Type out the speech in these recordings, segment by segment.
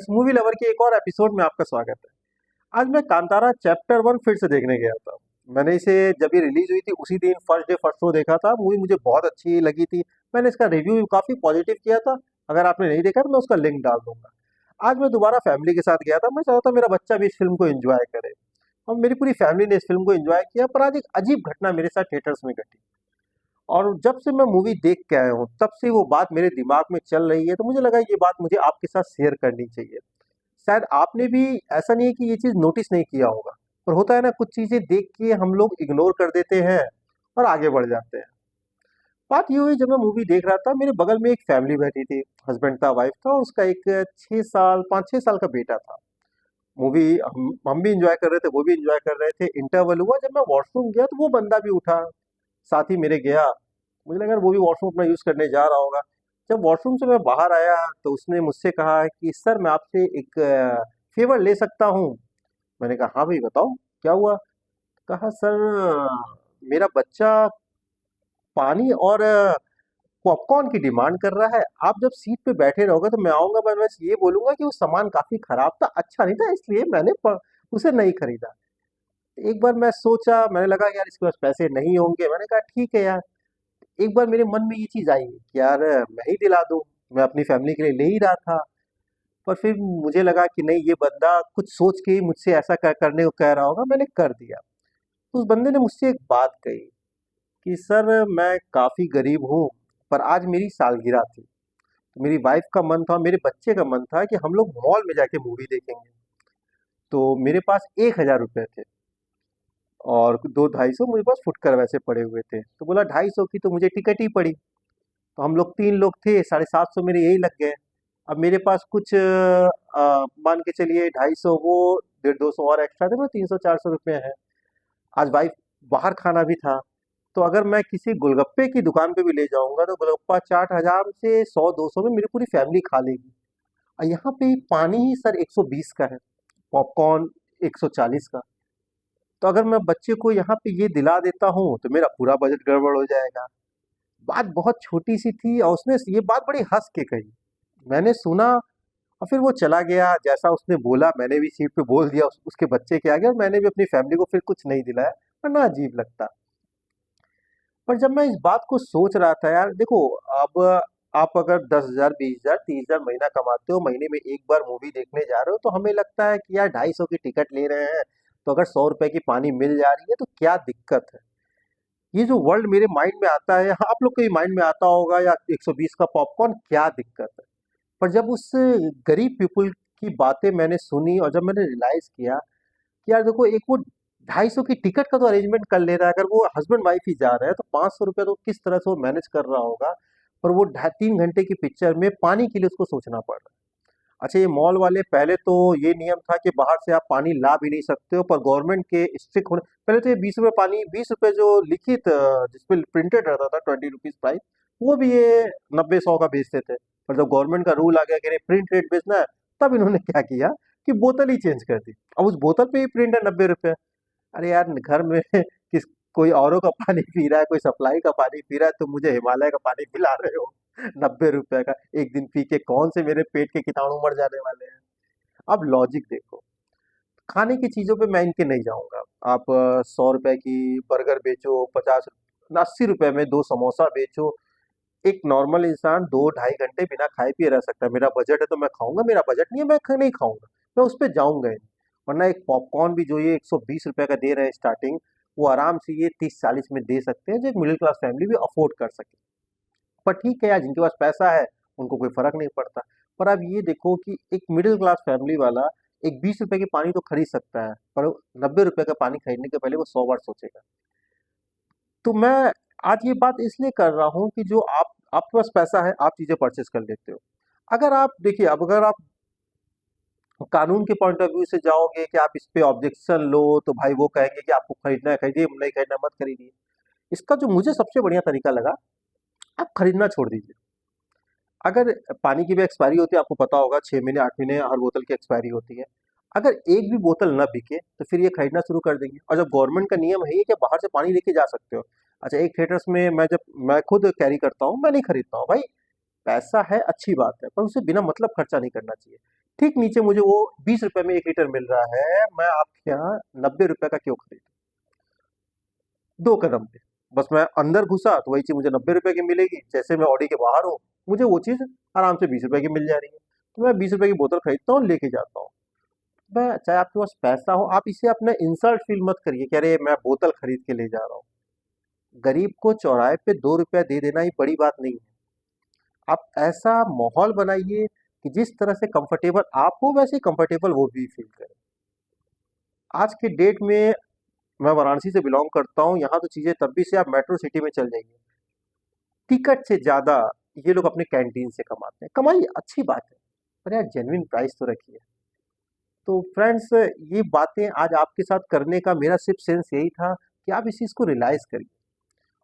इस movie lover के एक और एपिसोड में आपका स्वागत है। आज मैं कांतारा चैप्टर 1 फिर से देखने गया था। मैंने इसे जब ये रिलीज हुई थी उसी दिन फर्स्ट डे फर्स्ट शो देखा था। मूवी मुझे बहुत अच्छी लगी थी। मैंने इसका रिव्यू भी काफ़ी पॉजिटिव किया था। अगर आपने नहीं देखा तो मैं उसका लिंक डाल दूंगा। आज मैं दोबारा फैमिली के साथ गया था। मैं चाहता था मेरा बच्चा भी इस फिल्म को एंजॉय करे और मेरी पूरी फैमिली ने इस फिल्म को एंजॉय किया। पर आज एक अजीब घटना मेरे साथ थिएटर्स में घटी और जब से मैं मूवी देख के आया हूँ तब से वो बात मेरे दिमाग में चल रही है। तो मुझे लगा ये बात मुझे आपके साथ शेयर करनी चाहिए। शायद आपने भी, ऐसा नहीं है कि ये चीज़ नोटिस नहीं किया होगा, पर होता है ना, कुछ चीज़ें देख के हम लोग इग्नोर कर देते हैं और आगे बढ़ जाते हैं। बात ये हुई, जब मैं मूवी देख रहा था मेरे बगल में एक फैमिली बैठी थी। हस्बैंड था, वाइफ था और उसका एक 6 साल 5-6 साल का बेटा था। मूवी हम भी इंजॉय कर रहे थे, वो भी इंजॉय कर रहे थे। इंटरवल हुआ, जब मैं वॉशरूम गया तो वो बंदा भी उठा, साथ ही मेरे गया। मुझे लगा वो भी वॉशरूम अपना यूज़ करने जा रहा होगा। जब वॉशरूम से मैं बाहर आया तो उसने मुझसे कहा कि सर मैं आपसे एक फेवर ले सकता हूँ। मैंने कहा हाँ भाई बताओ, क्या हुआ? कहा सर, मेरा बच्चा पानी और पॉपकॉर्न की डिमांड कर रहा है। आप जब सीट पे बैठे रहोगे तो मैं आऊँगा, मैं बस ये बोलूँगा कि वो सामान काफ़ी खराब था, अच्छा नहीं था, इसलिए मैंने उसे नहीं खरीदा। एक बार मैं सोचा, मैंने लगा यार इसके पास पैसे नहीं होंगे। मैंने कहा ठीक है यार। एक बार मेरे मन में ये चीज़ आई कि यार मैं ही दिला दूँ, मैं अपनी फैमिली के लिए ले ही रहा था। पर फिर मुझे लगा कि नहीं, ये बंदा कुछ सोच के ही मुझसे ऐसा करने को कह रहा होगा, मैंने कर दिया। तो उस बंदे ने मुझसे एक बात कही कि सर मैं काफ़ी गरीब हूँ, पर आज मेरी सालगिरह थी। तो मेरी वाइफ का मन था, मेरे बच्चे का मन था कि हम लोग मॉल में जाके मूवी देखेंगे। तो मेरे पास 1,000 रुपये थे और दो 250 मेरे पास फुटकर वैसे पड़े हुए थे। तो बोला 250 की तो मुझे टिकट ही पड़ी। तो हम लोग 3 लोग थे, 750 मेरे यही लग गए। अब मेरे पास कुछ मान के चलिए 250, वो 150-200 और एक्स्ट्रा थे, मतलब 300-400 रुपये है। आज वाइफ बाहर खाना भी था। तो अगर मैं किसी गोलगप्पे की दुकान पे भी ले जाऊंगा तो गोलगप्पा चाट 1000 से 100-200 में मेरी पूरी फैमिली खा लेगी। और यहाँ पे पानी ही सर 120 का है, पॉपकॉर्न 140 का। तो अगर मैं बच्चे को यहाँ पे ये दिला देता हूँ तो मेरा पूरा बजट गड़बड़ हो जाएगा। बात बहुत छोटी सी थी और उसने ये बात बड़ी हंस के कही। मैंने सुना और फिर वो चला गया। जैसा उसने बोला मैंने भी सीट पे बोल दिया उसके बच्चे के आगे, और मैंने भी अपनी फैमिली को फिर कुछ नहीं दिलाया, वरना अजीब लगता। पर जब मैं इस बात को सोच रहा था, यार देखो, अब आप अगर 10,000 20,000 30,000 महीना कमाते हो, महीने में एक बार मूवी देखने जा रहे हो, तो हमें लगता है कि यार 250 की टिकट ले रहे हैं, तो अगर 100 रुपए की पानी मिल जा रही है तो क्या दिक्कत है। ये जो वर्ल्ड मेरे माइंड में आता है, हाँ, आप लोग के माइंड में आता होगा, या 120 का पॉपकॉर्न क्या दिक्कत है। पर जब उस गरीब पीपल की बातें मैंने सुनी और जब मैंने रियलाइज किया कि यार देखो, एक वो 250 की टिकट का तो अरेंजमेंट कर ले रहा है, अगर वो हस्बैंड वाइफ ही जा रहे हैं तो 500 रुपया तो किस तरह से वो मैनेज कर रहा होगा। पर वो 3 घंटे की पिक्चर में पानी के लिए उसको सोचना पड़ रहा है। अच्छा, ये मॉल वाले, पहले तो ये नियम था कि बाहर से आप पानी ला भी नहीं सकते हो, पर गवर्नमेंट के स्ट्रिक्ट होने, पहले तो ये 20 रुपये पानी, 20 रुपये जो लिखित जिसपे प्रिंटेड रहता था 20 रुपीज प्राइस, वो भी ये 90-100 का बेचते थे। पर जब गवर्नमेंट का रूल आ गया कि नहीं, प्रिंट रेट बेचना है, तब इन्होंने क्या किया कि बोतल ही चेंज कर दी। अब उस बोतल पे ही प्रिंट है 90 रुपये। अरे यार, घर में किस कोई औरों का पानी पी रहा है, कोई सप्लाई का पानी पी रहा है, तुम मुझे हिमालय का पानी पिला रहे हो 90 रुपए का। एक दिन पी के कौन से मेरे पेट के कीटाणु मर जाने वाले हैं। अब लॉजिक देखो, खाने की चीजों पे मैं इनके नहीं जाऊंगा। आप 100 रुपए की बर्गर बेचो, 50 80 रुपए में 2 समोसा बेचो, एक नॉर्मल इंसान 2 ढाई घंटे बिना खाए पिए रह सकता है। मेरा बजट है तो मैं खाऊंगा, मेरा बजट नहीं है मैं नहीं खाऊंगा, मैं उस पर जाऊंगा ही नहीं। वरना एक पॉपकॉर्न भी जो ये 120 रुपए का दे रहे हैं स्टार्टिंग, वो आराम से ये 30-40 में दे सकते हैं, जो एक मिडिल क्लास फैमिली भी अफोर्ड कर सके। पर ठीक है यार, जिनके पास पैसा है उनको कोई फर्क नहीं पड़ता। पर अब ये देखो कि एक मिडिल क्लास फैमिली वाला एक 20 रुपए की पानी तो खरीद सकता है, पर 90 रुपए का पानी खरीदने के पहले वो 100 बार सोचेगा। तो मैं आज ये बात इसलिए कर रहा हूँ कि जो आपके पास पैसा है, आप चीजें परचेस कर लेते हो। अगर आप देखिए, अब अगर आप कानून के पॉइंट ऑफ व्यू से जाओगे कि आप इस पे ऑब्जेक्शन लो, तो भाई वो कहेंगे कि आपको खरीदना है खरीदिए, नहीं खरीदना मत खरीदिए। इसका जो मुझे सबसे बढ़िया तरीका लगा, आप खरीदना छोड़ दीजिए। अगर पानी की भी एक्सपायरी होती है, आपको पता होगा, 6 महीने 8 महीने हर बोतल की एक्सपायरी होती है। अगर एक भी बोतल न बिके तो फिर ये खरीदना शुरू कर देंगे। और जब गवर्नमेंट का नियम है ही कि बाहर से पानी लेके जा सकते हो। अच्छा, एक थिएटर्स में मैं खुद कैरी करता हूँ, मैं नहीं खरीदता हूँ भाई। पैसा है अच्छी बात है, पर उसे बिना मतलब खर्चा नहीं करना चाहिए। ठीक नीचे मुझे वो 20 रुपए में 1 लीटर मिल रहा है, मैं आपके यहाँ 90 रुपए का क्यों खरीदूं? 2 कदम पे। बस मैं अंदर घुसा तो वही चीज मुझे 90 रुपए की मिलेगी, जैसे मैं ऑडी के बाहर हूँ मुझे वो चीज आराम से 20 रुपए की मिल जा रही है। तो मैं 20 रुपए की बोतल खरीदता हूँ, लेके जाता हूँ। मैं चाहे आपके पास पैसा हो, आप इसे अपना इंसल्ट फील मत करिए कि अरे मैं बोतल खरीद के ले जा रहा हूँ। गरीब को चौराहे पे 2 रुपया दे देना ही बड़ी बात नहीं है। आप ऐसा माहौल बनाइए कि जिस तरह से कंफर्टेबल आप हो, वैसे कंफर्टेबल वो भी फील करे। आज के डेट में मैं वाराणसी से बिलोंग करता हूँ, यहाँ तो चीजें तब भी से आप मेट्रो सिटी में चल जाइए, टिकट से ज्यादा ये लोग अपने कैंटीन से कमाते हैं। कमाइए, अच्छी बात है, पर यार जेन्युइन प्राइस तो रखिए। तो फ्रेंड्स, ये बातें आज आपके साथ करने का मेरा सिर्फ सेंस यही था कि आप इस चीज को रियलाइज करिए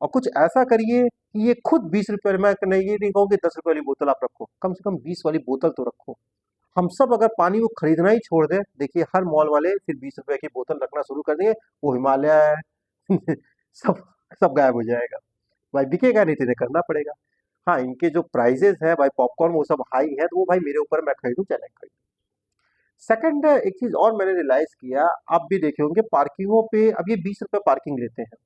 और कुछ ऐसा करिए कि ये खुद 20 रुपए, मैं नहीं ये नहीं कहूँ कि 10 रुपए वाली बोतल आप रखो, कम से कम 20 वाली बोतल तो रखो। हम सब अगर पानी को खरीदना ही छोड़ दें, देखिए हर मॉल वाले फिर 20 रुपए की बोतल रखना शुरू कर देंगे। वो हिमालय सब सब गायब हो जाएगा। भाई बिकेगा नहीं तो इन्हें करना पड़ेगा। हाँ, इनके जो प्राइजेस है भाई पॉपकॉर्न वो सब हाई है, तो वो भाई मेरे ऊपर, मैं खरीदूं चाहे नहीं खरीदूं। सेकंड, एक चीज और मैंने रियलाइज किया, आप भी देखे होंगे पार्किंगों पे अब ये 20 रुपए पार्किंग लेते हैं।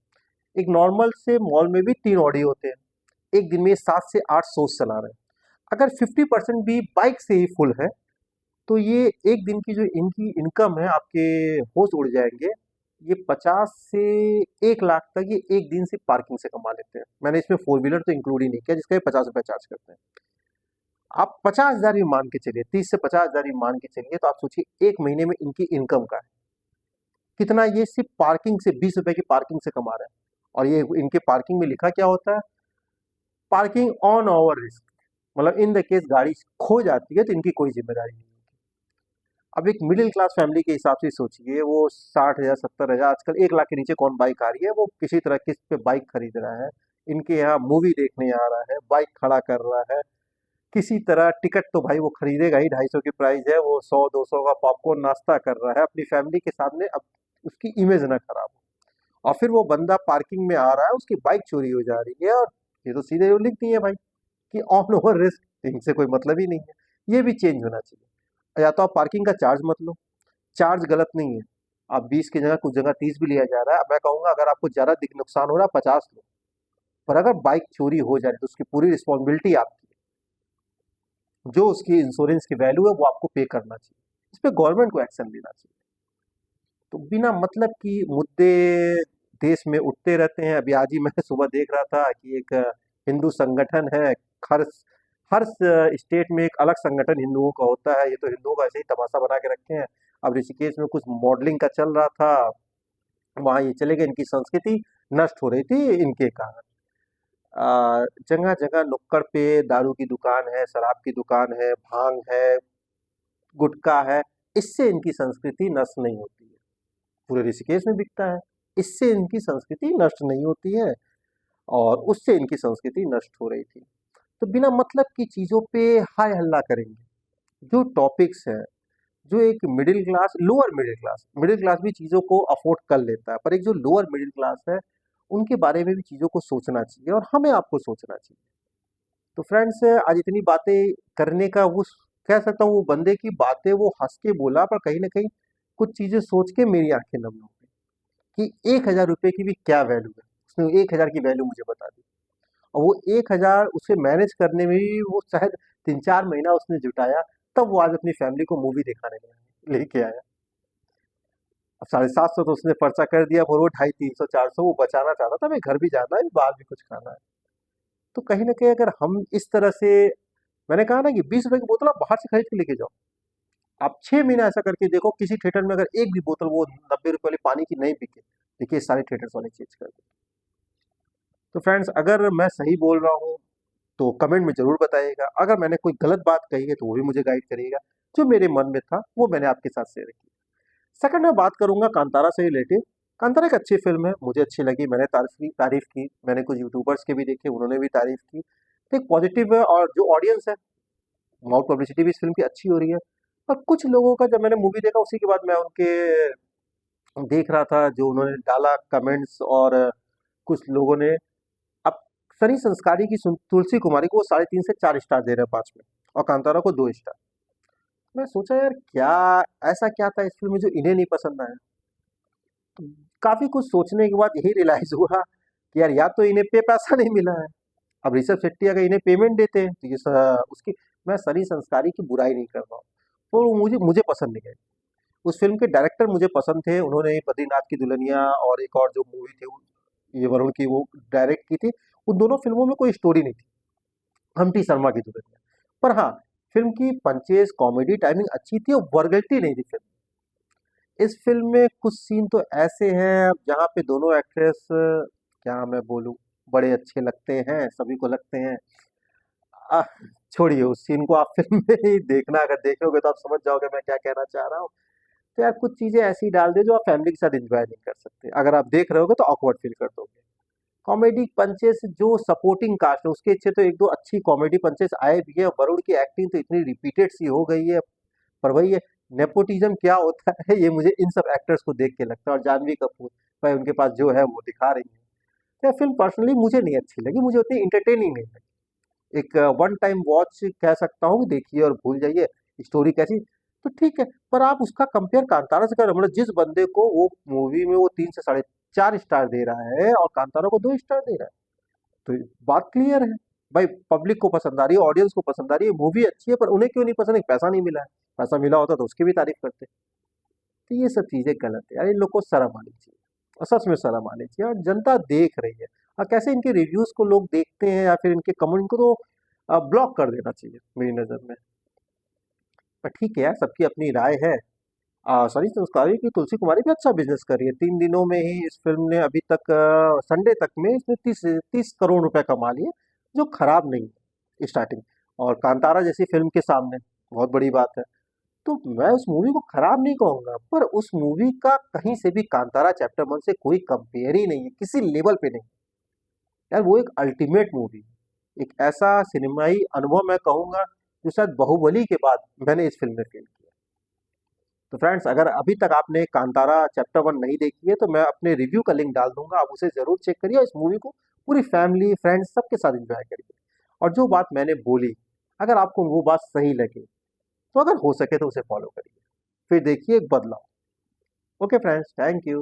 एक नॉर्मल से मॉल में भी 3 ऑडी होते हैं, एक दिन में 7 से 8 सोच चला रहे हैं। अगर 50% भी बाइक से ही फुल है, तो ये एक दिन की जो इनकी इनकम है, आपके होश उड़ जाएंगे। ये 50 से 1 लाख तक ये एक दिन से पार्किंग से कमा लेते हैं। मैंने इसमें फोर व्हीलर तो इंक्लूड ही नहीं किया, जिसका ये 50 रुपए चार्ज करते हैं। आप 50,000 भी मान के चलिए, 30 से 50,000 भी मान के चलिए, तो आप सोचिए एक महीने में इनकी इनकम का है कितना। ये सिर्फ पार्किंग से 20 रुपए की पार्किंग से कमा रहे हैं। और ये इनके पार्किंग में लिखा क्या होता है? पार्किंग ऑन ओवर रिस्क, मतलब इन द केस गाड़ी खो जाती है तो इनकी कोई जिम्मेदारी नहीं। अब एक मिडिल क्लास फैमिली के हिसाब से सोचिए, वो 60,000 70,000, आजकल 1 लाख के नीचे कौन बाइक आ रही है, वो किसी तरह किस्त पे बाइक खरीद रहा है, इनके यहाँ मूवी देखने आ रहा है, बाइक खड़ा कर रहा है, किसी तरह टिकट तो भाई वो खरीदेगा ही, 250 की प्राइस है, वो 100 200 का पॉपकॉर्न नाश्ता कर रहा है अपनी फैमिली के सामने। अब उसकी इमेज ना खराब हो। और फिर वो बंदा पार्किंग में आ रहा है, उसकी बाइक चोरी हो जा रही है, और ये तो सीधे वो लिख दिए भाई कि ऑन ओवर रिस्क, इनसे कोई मतलब ही नहीं है। ये भी चेंज होना चाहिए। या तो आप पार्किंग का चार्ज मत लो, चार्ज गलत नहीं है। आप 20 की जगह कुछ जगह 30 भी लिया जा रहा है। अब मैं कहूंगा अगर आपको ज्यादा दिख नुकसान हो रहा है 50 लो, पर अगर बाइक चोरी हो जाए तो उसकी पूरी रिस्पॉन्सिबिलिटी आपकी है। जो उसकी इंश्योरेंस की वैल्यू है वो आपको पे करना चाहिए। इस पे गवर्नमेंट को एक्शन लेना चाहिए। तो बिना मतलब की मुद्दे देश में उठते रहते हैं। अभी आज ही मैं सुबह देख रहा था कि एक हिंदू संगठन है, हर हर स्टेट में एक अलग संगठन हिंदुओं का होता है। ये तो हिंदुओं का ऐसे ही तमाशा बना के रखे हैं। अब ऋषिकेश में कुछ मॉडलिंग का चल रहा था, वहां ये चले गए, इनकी संस्कृति नष्ट हो रही थी इनके कारण। जगह जगह नुक्कड़ पे दारू की दुकान है, शराब की दुकान है, भांग है, गुटखा है। इससे इनकी संस्कृति नष्ट नहीं होती है, पूरे ऋषिकेश में बिकता है। इससे इनकी संस्कृति नष्ट नहीं होती है, और उससे इनकी संस्कृति नष्ट हो रही थी। तो बिना मतलब की चीजों पे हाय हल्ला करेंगे। जो टॉपिक्स है, जो एक middle class, lower middle class भी चीजों को अफोर्ड कर लेता है, पर एक जो लोअर मिडिल क्लास है, उनके बारे में भी चीजों को सोचना चाहिए, और हमें आपको सोचना चाहिए। तो फ्रेंड्स, आज इतनी बातें करने का वो, कह सकता हूँ वो बंदे की बातें वो हंस के बोला, पर कहीं ना कहीं कुछ चीजें सोच के मेरी आंखें नम हो गई कि 1,000 रुपए की भी क्या वैल्यू है। उसने 1,000 की वैल्यू मुझे बता दी, और वो 1,000 उसे मैनेज करने में भी वो शायद 3 4 महीना उसने जुटाया, तब वो आज अपनी फैमिली को मूवी दिखाने गया, लेके आया। अब 750 तो उसने खर्चा कर दिया, और वो 250 300 400 वो बचाना चाहता था, मैं घर भी जाना है, बाहर भी कुछ खाना है। तो कहीं ना कहीं अगर हम इस तरह से, मैंने कहा ना कि 20 रुपए की बोतल आप बाहर से खरीद के लेके जाओ। आप 6 महीना ऐसा करके देखो, किसी थिएटर में अगर एक भी बोतल वो 90 रुपए वाली पानी की नहीं बिके, देखिए सारे थिएटर्स वाले चेंज कर दे। तो फ्रेंड्स, अगर मैं सही बोल रहा हूँ तो कमेंट में जरूर बताइएगा, अगर मैंने कोई गलत बात कही है तो वो भी मुझे गाइड करिएगा। जो मेरे मन में था वो मैंने आपके साथ शेयर की। सेकंड, मैं बात करूंगा कांतारा से रिलेटेड। कांतारा एक अच्छी फिल्म है, मुझे अच्छी लगी, मैंने तारीफ की, मैंने कुछ यूट्यूबर्स के भी देखे, उन्होंने भी तारीफ की। तो एक पॉजिटिव है, और जो ऑडियंस है, माउथ पब्लिसिटी भी इस फिल्म की अच्छी हो रही है। पर कुछ लोगों का, जब मैंने मूवी देखा उसी के बाद मैं उनके देख रहा था जो उन्होंने डाला कमेंट्स, और कुछ लोगों ने, अब सनी संस्कारी की तुलसी कुमारी को 3.5 से 4 स्टार दे रहे हैं 5 में, और कांतारा को 2 स्टार। मैं सोचा यार क्या ऐसा क्या था इस फिल्म में जो इन्हें नहीं पसंद आया। तो काफी कुछ सोचने के बाद यही रियलाइज हुआ कि यार या तो इन्हें पे पैसा नहीं मिला है। अब ऋषभ शेट्टी अगर इन्हें पेमेंट देते हैं तो उसकी, मैं सनी संस्कारी की बुराई नहीं कर रहा हूँ, तो मुझे मुझे पसंद नहीं है। उस फिल्म के डायरेक्टर मुझे पसंद थे, उन्होंने बद्रीनाथ की दुल्हनिया और एक और जो मूवी थी ये वरुण की, वो डायरेक्ट की थी। उन दोनों फिल्मों में कोई स्टोरी नहीं थी, हम्टी शर्मा की दुल्हनिया। पर हाँ, फिल्म की पंचेस कॉमेडी टाइमिंग अच्छी थी और वल्गैरिटी नहीं थी फिल्म। इस फिल्म में कुछ सीन तो ऐसे हैं अब जहाँ पे दोनों एक्ट्रेस, क्या मैं बोलूँ, बड़े अच्छे लगते हैं, सभी को लगते हैं। आह, छोड़िए उस सीन को, आप फिल्म में ही देखना, अगर देखोगे तो आप समझ जाओगे मैं क्या कहना चाह रहा हूँ। तो यार कुछ चीजें ऐसी डाल दे जो आप फैमिली के साथ एंजॉय नहीं कर सकते, अगर आप देख रहे होगे तो ऑकवर्ड फील कर दोगे। कॉमेडी पंचेस जो सपोर्टिंग कास्ट है उसके अच्छे तो एक दो अच्छी कॉमेडी पंचेस आए भी है। वरुण की एक्टिंग तो इतनी रिपीटेड सी हो गई है। पर वही है, नेपोटिज्म क्या होता है ये मुझे इन सब एक्टर्स को देख के लगता है। और जानवी कपूर भाई उनके पास जो है वो दिखा रही है। तो फिल्म पर्सनली मुझे नहीं अच्छी लगी, मुझे उतनी इंटरटेनिंग नहीं लगी। एक वन टाइम वॉच कह सकता हूँ, देखिए और भूल जाइए। स्टोरी कैसी, तो ठीक है। पर आप उसका कंपेयर कांतारा से कर, मतलब जिस बंदे को वो मूवी में वो 3 से 4.5 स्टार दे रहा है और कांतारा को 2 स्टार दे रहा है, तो बात क्लियर है। भाई पब्लिक को पसंद आ रही है, ऑडियंस को पसंद आ रही है, मूवी अच्छी है, पर उन्हें क्यों नहीं पसंद है? पैसा नहीं मिला है। पैसा मिला होता तो उसकी भी तारीफ करते। तो ये सब चीजें गलत है यार, इन लोग को शर्म आनी चाहिए। और सच में शर्म आनी चाहिए, और जनता देख रही है। और कैसे इनके रिव्यूज को लोग देखते हैं या फिर इनके कमेंट को, तो ब्लॉक कर देना चाहिए मेरी नज़र में। पर ठीक है यार, सबकी अपनी राय है। सनी संस्कारी की तुलसी कुमारी भी अच्छा बिजनेस कर रही है। 3 दिनों में ही इस फिल्म ने अभी तक, संडे तक में इसने 30 करोड़ रुपए कमा लिए, जो खराब नहीं है स्टार्टिंग। और कांतारा जैसी फिल्म के सामने बहुत बड़ी बात है। तो मैं उस मूवी को खराब नहीं कहूंगा, पर उस मूवी का कहीं से भी कांतारा चैप्टर 1 से कोई कंपेयर ही नहीं है, किसी लेवल पे नहीं। यार वो एक अल्टीमेट मूवी है, एक ऐसा सिनेमाई अनुभव मैं कहूंगा जो शायद बाहुबली के बाद मैंने इस फिल्म में फील किया। तो फ्रेंड्स, अगर अभी तक आपने कांतारा चैप्टर 1 नहीं देखी है तो मैं अपने रिव्यू का लिंक डाल दूंगा, आप उसे जरूर चेक करिए। इस मूवी को पूरी फैमिली फ्रेंड्स सबके साथ एंजॉय करिए। और जो बात मैंने बोली, अगर आपको वो बात सही लगे तो अगर हो सके तो उसे फॉलो करिए, फिर देखिए एक बदलाव। Okay friends, thank you.